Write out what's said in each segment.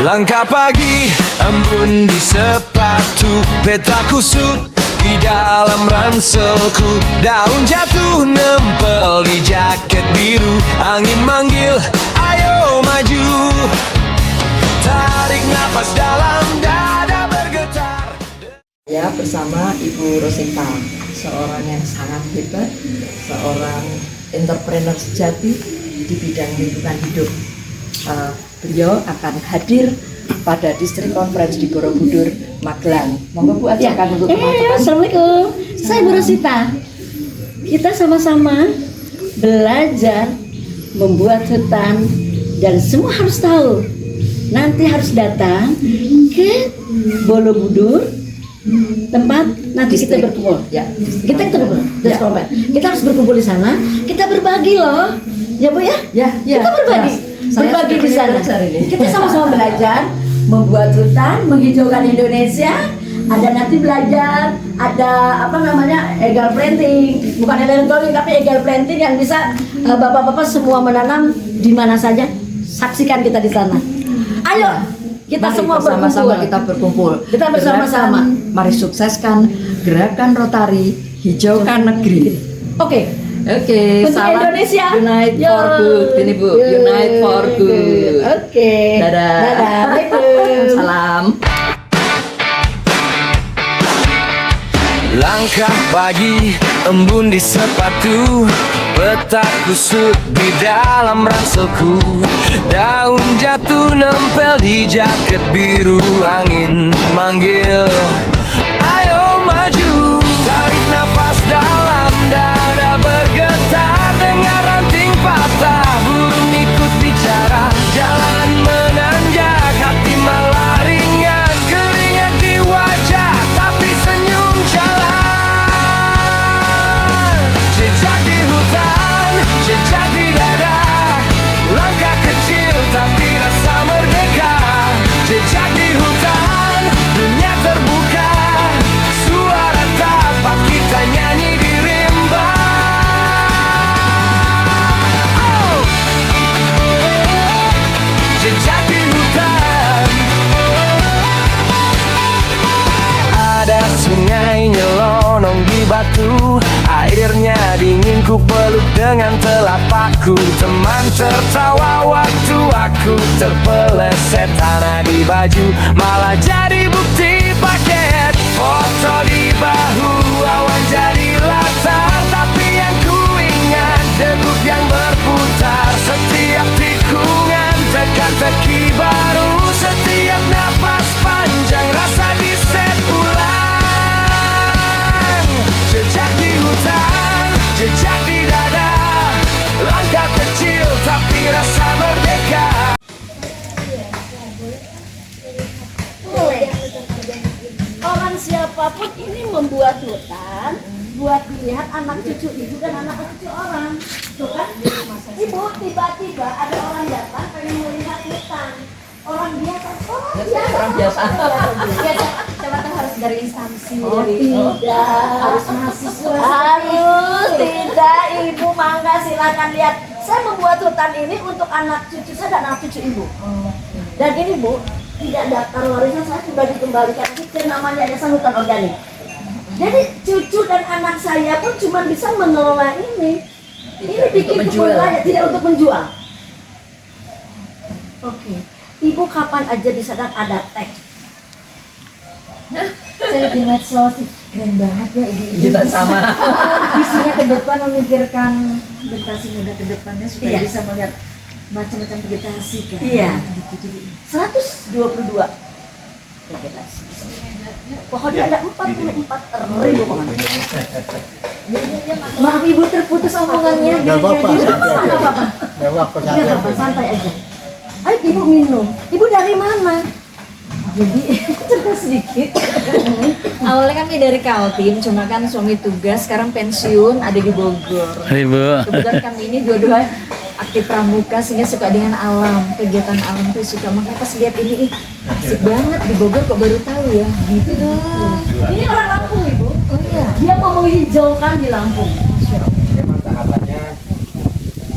Langkah pagi, embun di sepatu, peta kusut di dalam ranselku. Daun jatuh nempel di jaket biru, angin manggil, ayo maju. Tarik nafas dalam, dada bergetar. Ya, bersama Ibu Rosita, seorang yang sangat hebat, seorang entrepreneur sejati di bidang lingkungan hidup. Beliau akan hadir pada distrik conference di Borobudur, Magelang. Monggo Bu, ajakan untuk teman-teman. Assalamualaikum, saya Bu Rosita. Kita sama-sama belajar membuat hutan dan semua harus tahu. Nanti harus datang ke Borobudur, tempat nanti kita berkumpul. Ya, Kita berkumpul. Kita harus berkumpul di sana. Kita berbagi loh, ya Bu ya. Ya, Kita berbagi. Berbagi di sana. Kita sama-sama belajar membuat hutan, menghijaukan Indonesia. Ada nanti belajar, ada egal planting, bukan elektronik tapi egal planting yang bisa bapak-bapak semua menanam di mana saja. Saksikan kita di sana. Ayo, kita Mari semua bersama-sama berkumpul. kita berkumpul. Kita bersama-sama. Gerakan, mari sukseskan gerakan Rotari Hijaukan Negeri. Oke. Oke, Untuk salam Indonesia. Unite Yo. for good. Ini Bu, Unite for good. Oke. Dadah. Assalamualaikum. Salam. Langkah pagi, embun di sepatu, peta kusut di dalam ranselku. Daun jatuh nempel di jaket biru, angin manggil, ayo maju. Tarik nafas dalam, dada bergetar, dengar ranting patah, burung ikut bicara, jalan menanjak, hati malah ringan, keringat di wajah, tapi senyum jalan. Jejak di hutan, jejak di dada, langkah kecil tapi rasa merdeka. Jejak di hutan, dunia terbuka, suara tapak kita nyanyi di rimba. Oh! Jejak di hutan, ada sungai nyelonong di batu, airnya dingin ku peluk dengan telapakku. Teman tertawa waktu aku terpeleset tanah di baju, malah jadi bukti paket. Foto di bahu, awan jadi latar, tapi yang ku ingat degup yang berputar. Setiap tikungan teka-teki baru, setiap napas panjang rasa di set ulang. Jejak di hutan, jejak di dada, langkah kecil tapi rasa merdeka. Orang siapapun ini membuat hutan buat melihat anak cucu ibu dan anak cucu orang. Tuh kan? Ibu tiba-tiba ada orang datang pengen melihat hutan. Orang biasa. Orang biasa. Coba tuh harus dari instansi. Oh, tidak. Harus mahasiswa. Harus tidak, ibu mangga silakan lihat. Saya membuat hutan ini untuk anak cucu saya dan anak cucu ibu. Dan ini Bu, tidak daftar warisan saya sudah dikembalikan ke namanya Yayasan Hutan Organik. Jadi cucu dan anak saya pun cuma bisa mengelola ini. Ini bikin kebun raya, tidak untuk menjual. Oke, ibu kapan aja bisa dan ada teks. Saya di medsos keren banget ya ibu. Kita sama. Visinya ke depan memikirkan vegetasi muda ke depannya supaya Iya. bisa melihat macam-macam vegetasi kan. Iya. Gitu, jadi 122 vegetasi. Pohonnya ada 44 ribu pohon. Maaf ibu terputus omongannya. Nggak apa-apa. Nggak apa-apa. Nggak apa-apa, Nggak santai apa-apa, aja. santai aja. Ayo ibu minum. Ibu dari mana? Jadi cerita sedikit. awalnya kami dari Kaltim, cuma kan suami tugas sekarang pensiun ada di Bogor. Kebetulan kami ini dua-dua aktif pramuka sehingga suka dengan alam, kegiatan alam tuh suka. Makanya pas lihat ini asik banget di Bogor kok baru tahu ya gitu. Ini orang Lampung ibu. Oh iya. Dia mau menghijaukan di Lampung. Memang tahapannya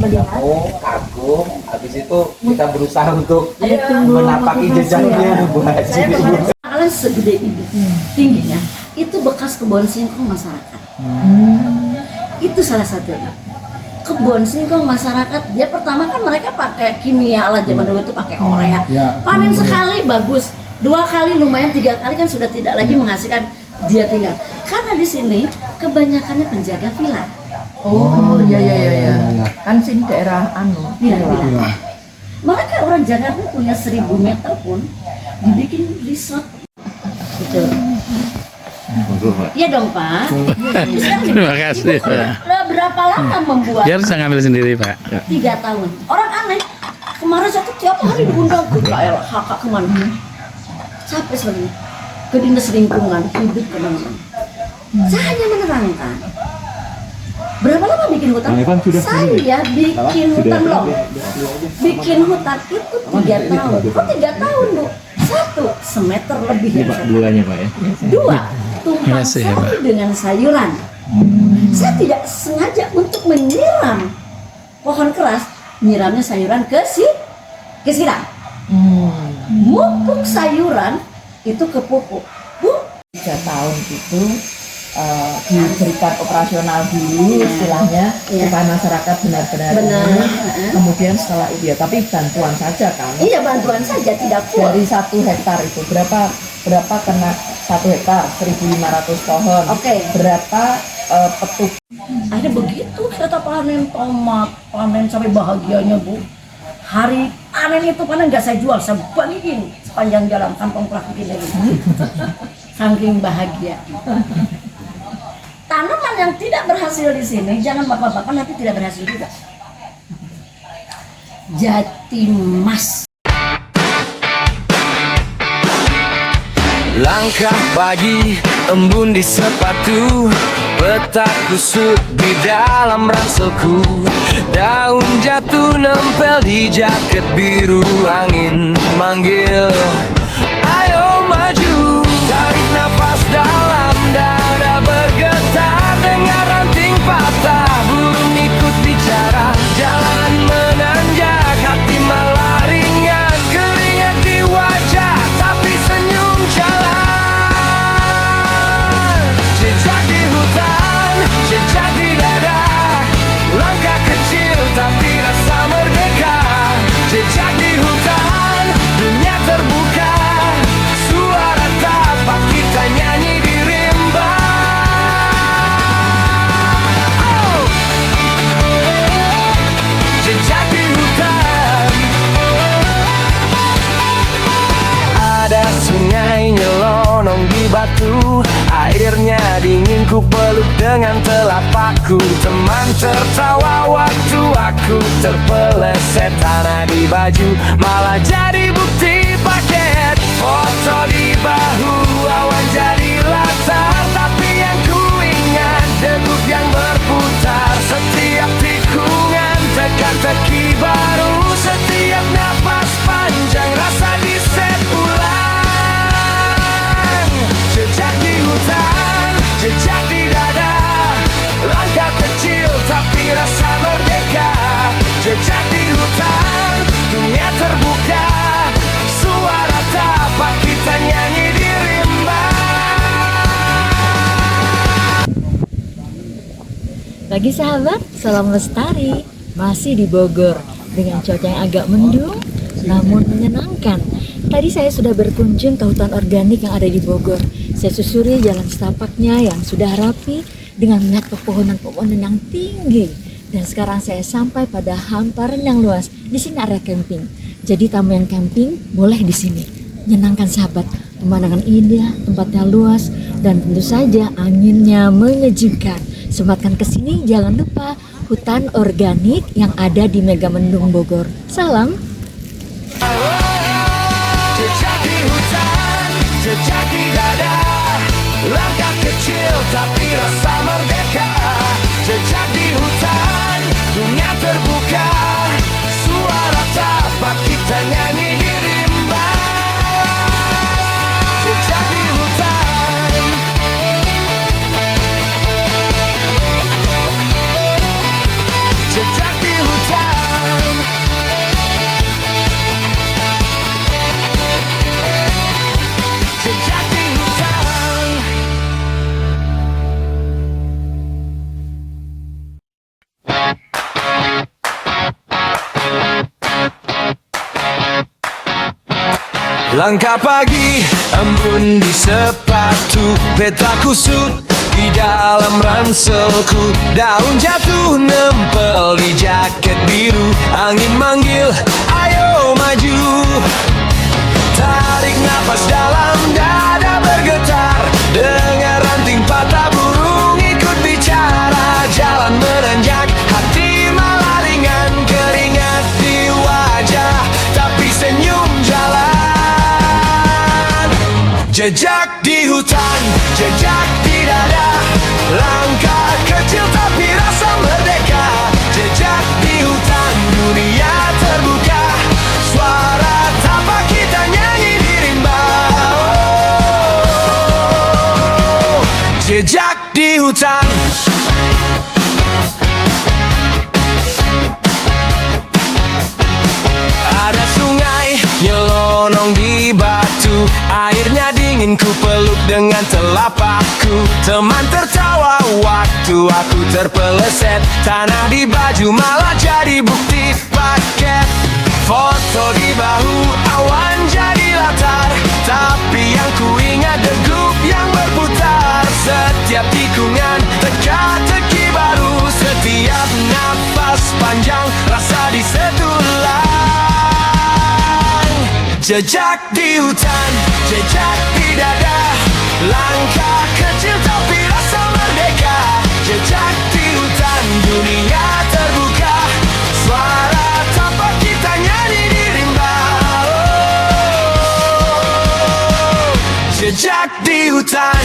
Melihat. kamu kagum, habis situ kita berusaha untuk menapaki jejaknya Bu Haji. Saya kemarin segede ini, tingginya, itu bekas kebun singkong masyarakat. Itu salah satunya. Kebun singkong masyarakat, dia pertama kan mereka pakai kimia lah, zaman dulu itu pakai urea. Panen sekali bagus, 2 kali lumayan, 3 kali kan sudah tidak lagi menghasilkan, dia tinggal. Karena di sini kebanyakannya penjaga villa. Oh iya. Kan sini daerah Villa. Mereka orang Jakarta punya 1000 meter pun dibikin resort. Gitu. Iya dong Pak. Terima kasih Pak. Berapa lama membuat? Biar saya ngambil sendiri Pak. 3 tahun. Orang aneh. Kemarin saya tuh tiap hari diundang ke KLHK kemana? Capek sebenarnya. Ke dinas lingkungan hidup kemana-mana. Saya hanya menerangkan. Berapa lama bikin hutan? Saya bikin hutan loh. Bikin hutan itu 3 tahun. Kok 3 tahun Bu? 1 semeter lebih ya. Bulannya Pak ya. 2 tumpang sari dengan sayuran. Saya tidak sengaja untuk menyiram pohon keras, nyiramnya sayuran ke siram. Mupuk sayuran itu ke pupuk. 3 tahun itu diberikan operasional dulu istilahnya supaya masyarakat benar-benar ini. Kemudian setelah itu ya, tapi bantuan saja kan? Iya bantuan saja, tidak full. Dari 1 hektar itu berapa kena 1 hektar 1.500 pohon. Oke. Berapa petuk? Akhirnya begitu kita panen tomat, panen sampai bahagianya Bu. Hari panen itu panen nggak saya jual, saya bagiin sepanjang jalan kantong plastik ini. Saking bahagia. Tanaman yang tidak berhasil di sini jangan bapak-bapak nanti tidak berhasil juga. Jatimas. Langkah pagi, embun di sepatu, petak kusut di dalam ranselku. Daun jatuh nempel di jaket biru, angin manggil, ayo maju. Tarik nafas dalam, dada bergetar, dengar ranting patah, burung ikut bicara, jalan menanjak, hati malah ringan, keringat di wajah, tapi senyum jalan. Jejak di hutan, jejak di dada, langkah kecil tapi rasa merdeka. Jejak di hutan, dunia terbuka, suara tapak kita nyanyi di rimba. Oh! Jejak di hutan, ada sungai nyelonong di batu, airnya dingin ku peluk dengan telapakku. Teman tertawa waktu aku terpeleset tanah di baju, malah jadi bukti paket. Foto di bahu, awan jadi latar, tapi yang ku ingat degup yang berputar. Setiap tikungan teka-teki baru, setiap napas panjang rasa diset ulang. Jejak di hutan, jejak di dada, langkah kecil tapi rasa merdeka. Jejak di hutan, dunia terbuka, suara tapak kita nyanyi di rimba. Bagi sahabat, salam lestari. Masih di Bogor dengan cuaca yang agak mendung namun menyenangkan. Tadi saya sudah berkunjung ke hutan organik yang ada di Bogor. Saya susuri jalan setapaknya yang sudah rapi dengan melihat pepohonan-pepohonan yang tinggi. Dan sekarang saya sampai pada hamparan yang luas. Di sini area camping. Jadi tamu yang camping boleh di sini. Menyenangkan sahabat. Pemandangan indah, tempatnya luas, dan tentu saja anginnya menyejukkan. Sempatkan ke sini, jangan lupa hutan organik yang ada di Megamendung Bogor. Salam. Jejak di hutan, jejak di dada, langkah kecil tapi rasa merdeka. Jejak di hutan, dunia terbuka, suara tapak kita nyanyi di rimba. Jejak di hutan, jejak di hutan. Langkah pagi, embun di sepatu, peta kusut di dalam ranselku. Daun jatuh nempel di jaket biru, angin manggil, ayo maju. Tarik nafas dalam, dada bergetar, dengar ranting patah, burung ikut bicara. Jalan menanjak, hati malah ringan, keringat di wajah, tapi senyum jalan. Jejak di hutan, jejak di dada, langkah kecil tapi rasa merdeka. Jejak di hutan, dunia terbuka, suara tapak kita nyanyi di rimba. Oh, jejak di hutan. Ada sungai nyelonong di batu, airnya dingin ku peluk dengan telapakku. Teman tertawa waktu aku terpeleset, tanah di baju malah jadi bukti paket. Foto di bahu, awan jadi latar, tapi yang ku ingat degup yang berputar. Setiap tikungan teka-teki baru, setiap nafas panjang rasa disetulang. Jejak di hutan, jejak di dada, langkah kecil tapi rasa merdeka. Jejak di hutan, dunia terbuka, suara tapak kita nyanyi di rimba. Oh, jejak di hutan.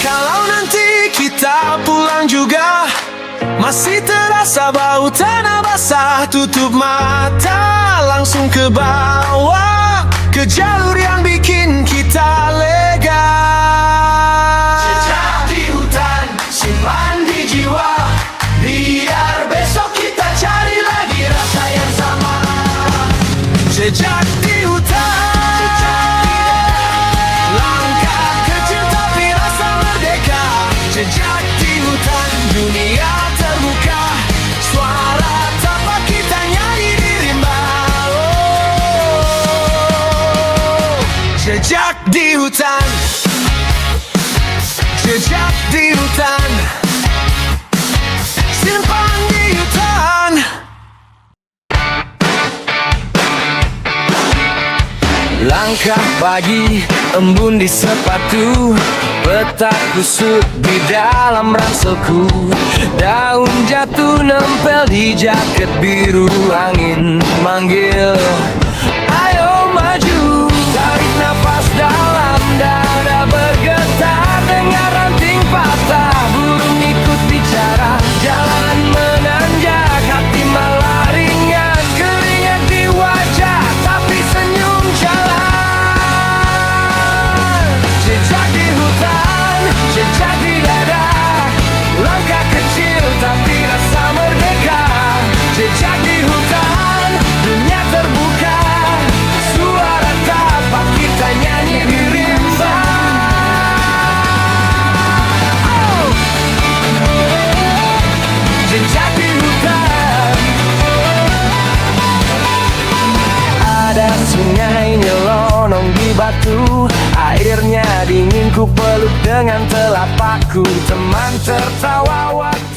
Kalau nanti kita pulang juga, masih terasa bau tanah basah, tutup mata langsung ke bawah, ke jalur yang bikin kita lega. Jejak di hutan, simpan di jiwa, biar besok kita cari lagi rasa yang sama. Jejak di hutan, langkah kecil tapi rasa merdeka. Jejak di hutan, dunia terbuka, suara tapak kita nyanyi di rimba. Oh, jejak di hutan, jejak di hutan, simpan di hutan. Langkah pagi, embun di sepatu, peta kusut di dalam ranselku. Daun jatuh nempel di jaket biru, angin manggil, ayo maju. Tarik nafas dalam, dada bergetar, dengar ranting patah, burung ikut bicara. Jalan menanjak, hati malah ringan, keringat di wajah, tapi senyum jalan. Jejak di hutan, jejak di dada, langkah kecil tapi rasa merdeka. Jejak di hutan, dunia terbuka, suara tapak kita nyanyi di rimba. Oh, jejak di hutan. Ada sungai nyelonong di batu, airnya dingin ku peluk dengan telapakku. Teman tertawa waktu